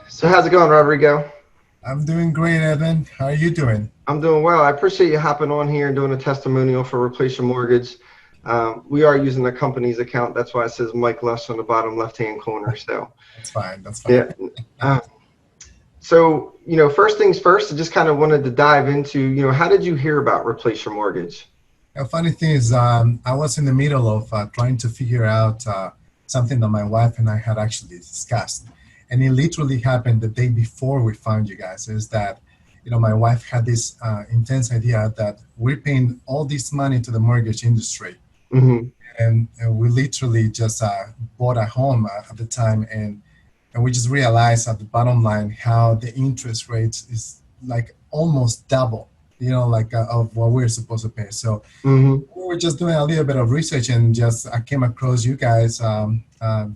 So how's it going, Rodrigo? I'm doing great, Evan. How are you doing? I'm doing well. I appreciate you hopping on here and doing a testimonial for Replace Your Mortgage. We are using the company's account. That's why it says Mike Lush on the bottom left-hand corner. So That's fine. That's fine. yeah. Uh, first things first, I just kind of wanted to dive into, how did you hear about Replace Your Mortgage? The funny thing is, I was in the middle of trying to figure out something that my wife and I had actually discussed, and it literally happened the day before we found you guys. Is that my wife had this intense idea that we're paying all this money to the mortgage industry, Hmm. and we literally just bought a home at the time, and we just realized at the bottom line how the interest rates is like almost double, like of what we're supposed to pay. So Hmm. we were just doing a little bit of research, and just I came across you guys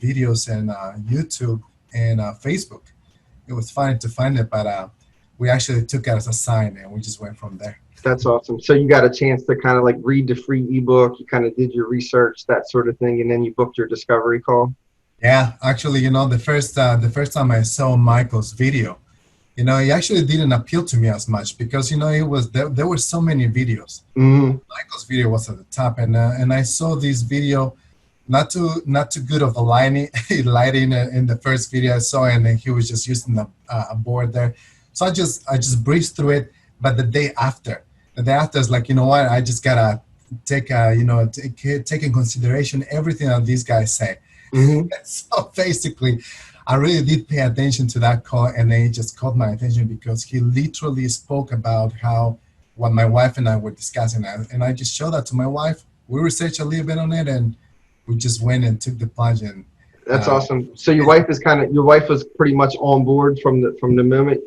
videos and YouTube and Facebook. It was fine to find it, but we actually took it as a sign, and we just went from there. That's awesome. So you got a chance to kind of like read the free ebook. You kind of did your research, that sort of thing, and then you booked your discovery call. Yeah, actually, the first time I saw Michael's video, it actually didn't appeal to me as much because it was there were so many videos. Hmm. Michael's video was at the top, and I saw this video, not too good of a lighting lighting in the first video I saw, and then he was just using a board there. So I just breezed through it. But the day after is like, what, I just gotta take in consideration everything that these guys say. Hmm. So basically, I really did pay attention to that call, and they just caught my attention because he literally spoke about how what my wife and I were discussing, and I just showed that to my wife. We researched a little bit on it, and we just went and took the plunge. And That's uh, awesome. So your wife was pretty much on board from the moment.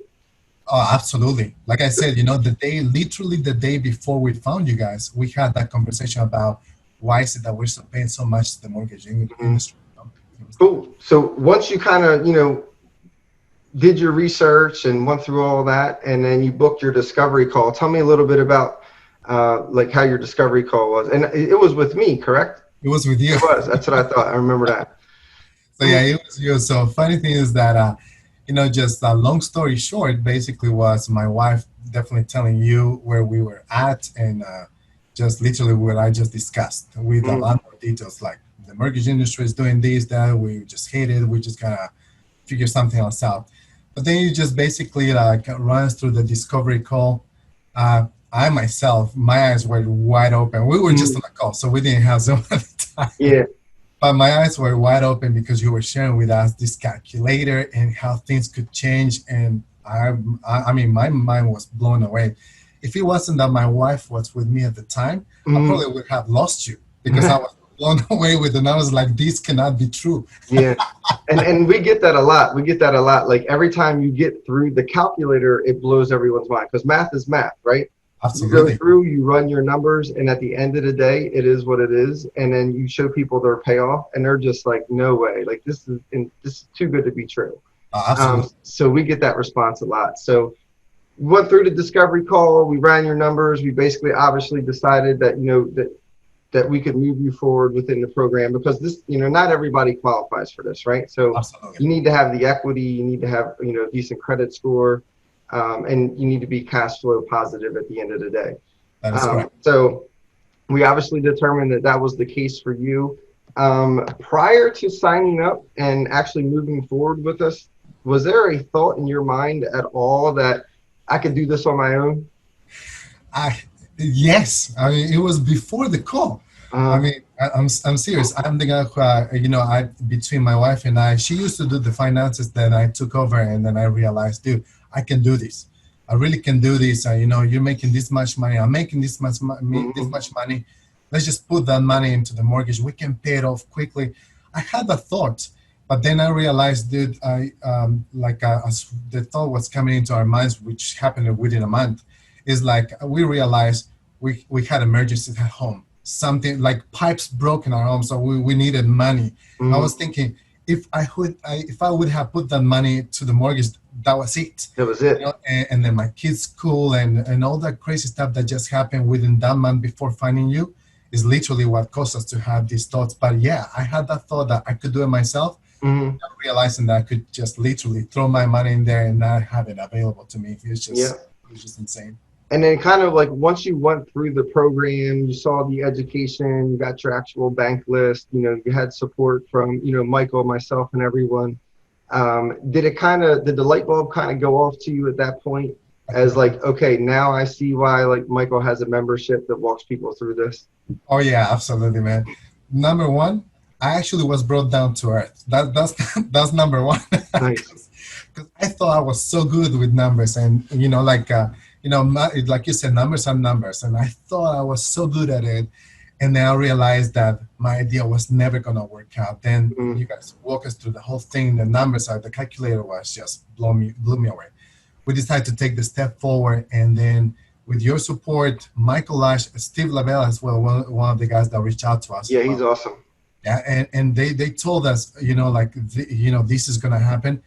oh, absolutely. Like I said, literally the day before we found you guys, we had that conversation about why is it that we're still paying so much to the mortgage Mhm. industry. It was Cool. So once you kind of, did your research and went through all that, and then you booked your discovery call. Tell me a little bit about like how your discovery call was, and it was with me, correct? it was with you. It was. That's what I thought. I remember that. So yeah, it was you. So funny thing is that just a long story short, basically was my wife definitely telling you where we were at, and just literally what I just discussed with a Mhm. lot more details, like the mortgage industry is doing this, that we just hate it, we just gotta figure something else out. But then you just basically like runs through the discovery call. I myself, my eyes were wide open. We were just Mhm. on a call, so we didn't have Zoom at the time. Yeah. But my eyes were wide open because you were sharing with us this calculator and how things could change. And I mean, my mind was blown away. If it wasn't that my wife was with me at the time, I Mhm. probably would have lost you because I was blown away with it. And I was like, this cannot be true. Yeah. And we get that a lot. We get that a lot. Like every time you get through the calculator, it blows everyone's mind because math is math, right? You go Absolutely. through, you run your numbers, and at the end of the day, it is what it is. And then you show people their payoff, and they're just like, "No way! Like this is too good to be true." Absolutely. So we get that response a lot. So we went through the discovery call. We ran your numbers. We basically obviously decided that that we could move you forward within the program because this, not everybody qualifies for this, right? So Absolutely. you need to have the equity, you need to have, decent credit score, and you need to be cash flow positive at the end of the day. That is correct. So we obviously determined that that was the case for you. Prior to signing up and actually moving forward with us, was there a thought in your mind at all that I could do this on my own? I Yes, I mean it was before the call. I Uh, mean, I'm serious. I'm the guy who, I between my wife and I, she used to do the finances, then I took over, and then I realized, dude, I can do this. I really can do this. You're making this much money. I'm making this mhm. much money. Let's just put that money into the mortgage. We can pay it off quickly. I had a thought, but then I realized, dude, I like as the thought was coming into our minds, which happened within a month, is like we realized we had emergencies at home, something like pipes broke in our home, so we needed money. I was Mhm. thinking, if I would have put that money to the mortgage, that was it. That was it. And then my kids school and all that crazy stuff that just happened within that month before finding you is literally what caused us to have these thoughts. But yeah, I had that thought that I could do it myself, Hmm. Realizing that I could just literally throw my money in there and not have it available to me. Yeah. It was just insane. And then kind of like once you went through the program, you saw the education, you got your actual bank list, you had support from, Michael, myself, and everyone. Did the light bulb kind of go off to you at that point as like, okay, now I see why like Michael has a membership that walks people through this? Oh yeah, absolutely, man. Number one, I actually was brought down to earth. That's that's number one. Nice. Because I thought I was so good with numbers, and like you said, numbers are numbers, and I thought I was so good at it, and then I realized that my idea was never gonna work out. Then when Mm. you guys walk us through the whole thing, the numbers are the calculator was just blew me away. We decided to take the step forward, and then with your support, Michael Lash, Steve Lavelle as well, one of the guys that reached out to us Yeah, as he's well. awesome. Yeah, and they told us, this is gonna happen.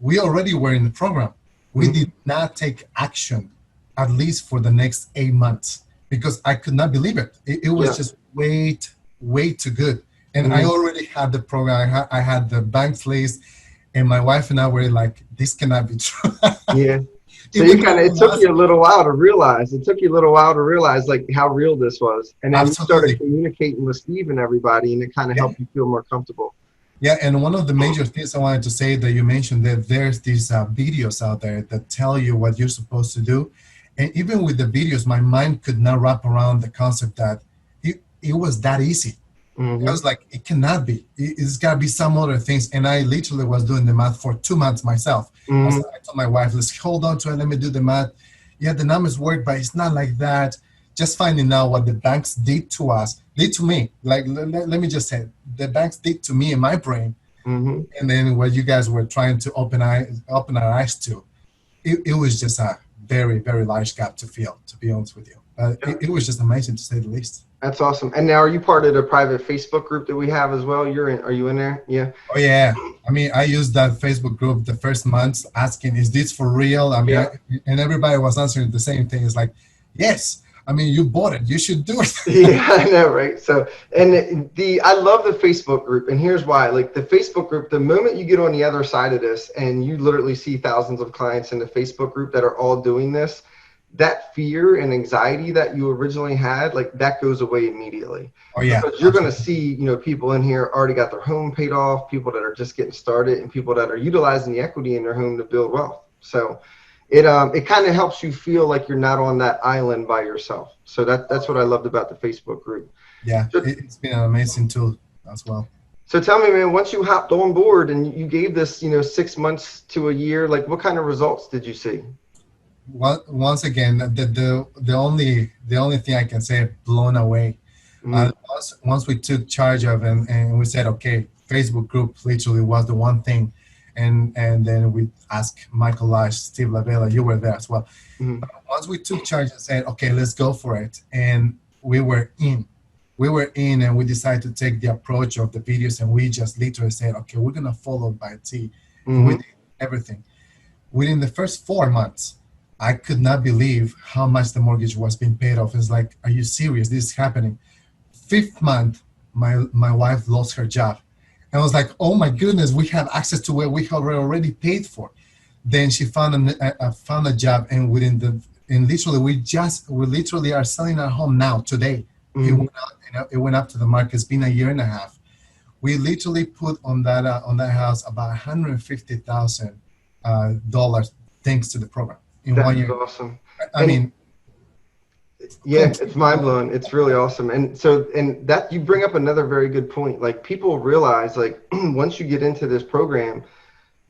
We already were in the program. We Mhm. did not take action, at least for the next 8 months, because I could not believe it. It was Yeah. just way too good. And I Mhm. already had the program. I had the bank list, and my wife and I were like, "This cannot be true." Yeah. So Even you though kind of, it it took was you a little while to realize. It took you a little while to realize like how real this was, and then you started absolutely. communicating with Steve and everybody, and it kind of Yeah. helped you feel more comfortable. Yeah, and one of the major things I wanted to say that you mentioned that there's these videos out there that tell you what you're supposed to do, and even with the videos, my mind could not wrap around the concept that it was that easy. I Hmm. was like, it cannot be. It's got to be some other things. And I literally was doing the math for 2 months myself. Hmm. I told my wife, let's hold on to it. Let me do the math. Yeah, the numbers work, but it's not like that. Just finding out what the banks did to us, did to me. Like, let me just say, the banks did to me in my brain. Hmm. And then what you guys were trying to open our eyes to, it was just a very large gap to fill, to be honest with you. It was just amazing to say the least. That's awesome. And now, are you part of the private Facebook group that we have as well? You're in. Are you in there? Yeah. Oh yeah. I mean, I used that Facebook group the first month asking, is this for real? I mean, Yeah. and everybody was answering the same thing. It's like, yes. I mean, you bought it. You should do it. Yeah, I know, right? So, and I love the Facebook group, and here's why. Like the Facebook group, the moment you get on the other side of this, and you literally see thousands of clients in the Facebook group that are all doing this, that fear and anxiety that you originally had, like that goes away immediately, Oh yeah. because you're going to see, people in here already got their home paid off, people that are just getting started, and people that are utilizing the equity in their home to build wealth. So it kind of helps you feel like you're not on that island by yourself. So that's what I loved about the Facebook group. Yeah. So, It's been an amazing tool as well. so tell me, man, once you hopped on board and you gave this, 6 months to a year, like what kind of results did you see? Once again, the only thing I can say, blown away. Mm. Once we took charge of and we said, okay, Facebook group literally was the one thing, and then we asked Michael Lash, Steve Lavella, you were there as well. Mm. Once we took charge and said, okay, let's go for it, and we were in, and we decided to take the approach of the videos, and we just literally said, okay, we're gonna follow by T, and we Mm-hmm. did everything. Within the first 4 months, I could not believe how much the mortgage was being paid off. It's like, are you serious? This is happening. Fifth month, my wife lost her job. And I was like, oh my goodness, we have access to where we have already paid for. Then she found a job, and literally we literally are selling our home now today. It Mm-hmm. went out, it went up to the market. It's been a year and a half. We literally put on that house about $150,000 thanks to the program in That 1 year. is awesome. I And mean, yeah, it's mind blowing. It's really awesome. And so, and that you bring up another very good point. Like people realize, like once you get into this program,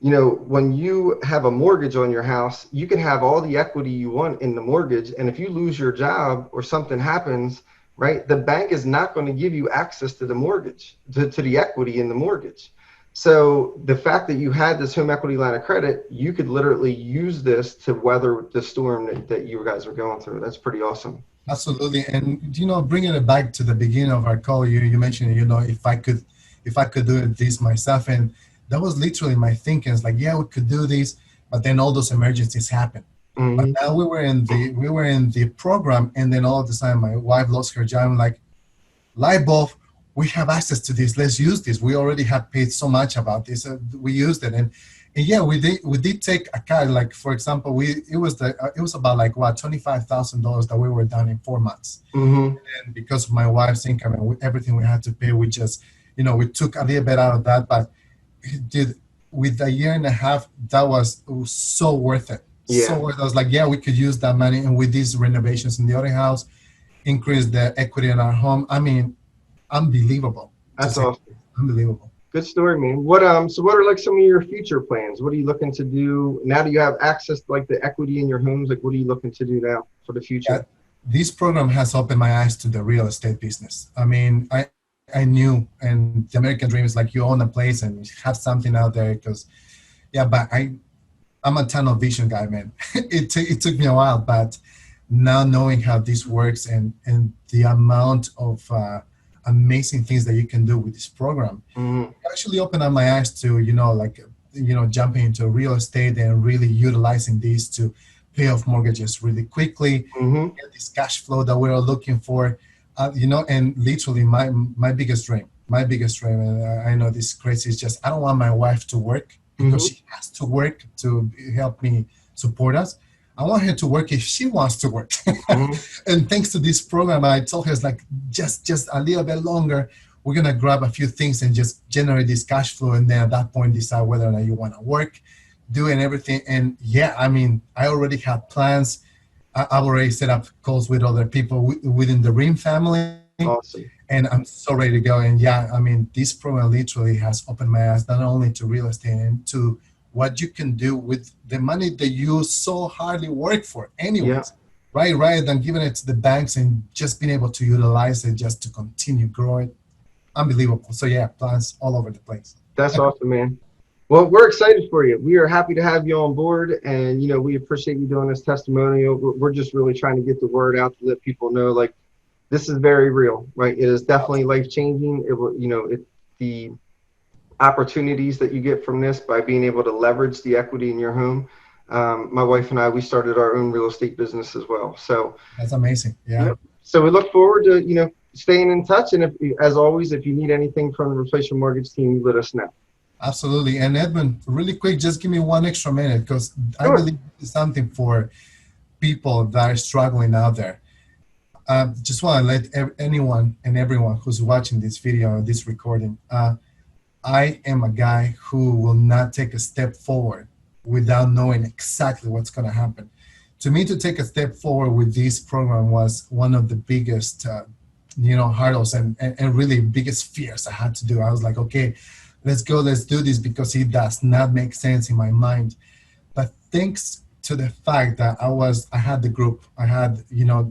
when you have a mortgage on your house, you can have all the equity you want in the mortgage. And if you lose your job or something happens, right, the bank is not going to give you access to the mortgage, to the equity in the mortgage. So the fact that you had this home equity line of credit, you could literally use this to weather the storm that you guys are going through. That's pretty awesome. absolutely. And bringing it back to the beginning of our call, you mentioned, if I could do this myself, and that was literally my thinking. It's like, yeah, we could do this, but then all those emergencies happen. But Hmm. now we were in the program, and then all of a sudden my wife lost her job. I'm like, light bulb, we have access to this. Let's use this. We already have paid so much about this. We used it, and yeah, we did take a cut. Like for example, it was about like what $25,000 that we were done in 4 months. Mm-hmm. And because of my wife's income and everything we had to pay, we just we took a little bit out of that. But dude, with a year and a half, it was so worth it. Yeah. So worth it. I was like, yeah, we could use that money, and with these renovations in the other house, increase the equity in our home. I mean, unbelievable. That's awesome. Unbelievable. Good story, man. So what are like some of your future plans? What are you looking to do now that you have access to like the equity in your homes? Like, what are you looking to do now for the future? This program has opened my eyes to the real estate business. I mean, I knew, and the American dream is like you own a place and you have something out there. Because, yeah, but I'm a tunnel vision guy, man. It took me a while, but now knowing how this works and the amount of amazing things that you can do with this program, actually opened up my eyes to jumping into real estate and really utilizing these to pay off mortgages really quickly, get this cash flow that we're looking for, and literally my biggest dream, and I know this is crazy, is just I don't want my wife to work because she has to work to help me support us. I want her to work if she wants to work. And thanks to this program, I told her, it's like, just a little bit longer, we're going to grab a few things and just generate this cash flow. And then at that point, decide whether or not you want to work, doing everything. And yeah, I mean, I already have plans. I've already set up calls with other people within the RYM family. Awesome. And I'm so ready to go. And yeah, I mean, this program literally has opened my eyes, not only to real estate and to what you can do with the money that you so hardly work for anyways, right? Rather than giving it to the banks and just being able to utilize it just to continue growing. Unbelievable. So yeah, plans all over the place. That's awesome, man. Well, we're excited for you. We are happy to have you on board, and we appreciate you doing this testimonial. We're just really trying to get the word out to let people know, like, this is very real, right? It is definitely life-changing. It will, the opportunities that you get from this by being able to leverage the equity in your home. My wife and I, we started our own real estate business as well. So that's amazing. Yeah. So we look forward to, staying in touch. And as always, if you need anything from the Replacement Mortgage team, let us know. Absolutely. And Edmund, really quick, just give me 1 extra minute, because I believe it's something for people that are struggling out there. Just want to let anyone and everyone who's watching this video or this recording, I am a guy who will not take a step forward without knowing exactly what's going to happen. To me, to take a step forward with this program was one of the biggest, hurdles and really biggest fears I had to do. I was like, okay, let's go, let's do this, because it does not make sense in my mind. But thanks to the fact that I had the group, I had,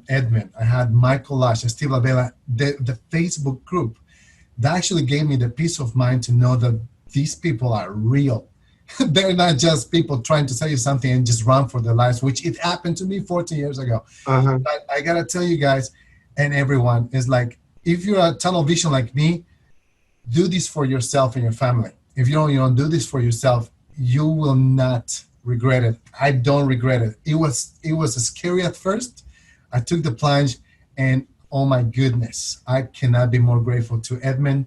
Edmund, I had Michael Lash and Steve Lavella, the Facebook group, that actually gave me the peace of mind to know that these people are real. They're not just people trying to sell you something and just run for their lives, which it happened to me 14 years ago. But I got to tell you guys and everyone, is like, if you're a tunnel vision like me, do this for yourself and your family. If you don't do this for yourself, you will not regret it. I don't regret it. It was scary at first. I took the plunge, and oh my goodness, I cannot be more grateful to Edmund,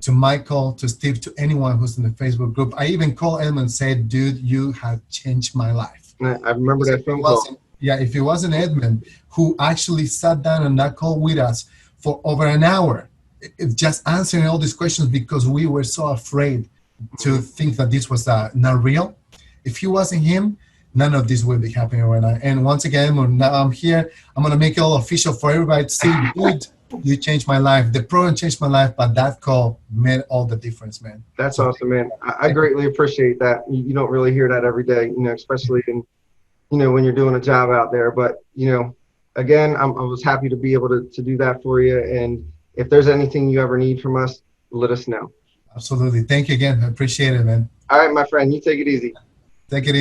to Michael, to Steve, to anyone who's in the Facebook group. I even called Edmund and said, dude, you have changed my life. I remember that phone call. Yeah, if it wasn't Edmund, who actually sat down on that call with us for over an hour, just answering all these questions, because we were so afraid to think that this was not real. If it wasn't him, none of this would be happening right now. And once again, now I'm here. I'm going to make it all official for everybody to see, dude, you changed my life. The program changed my life, but that call made all the difference, man. That's awesome, man. I greatly appreciate that. You don't really hear that every day, especially in, when you're doing a job out there. But, again, I was happy to be able to do that for you. And if there's anything you ever need from us, let us know. Absolutely. Thank you again. I appreciate it, man. All right, my friend. You take it easy. Take it easy.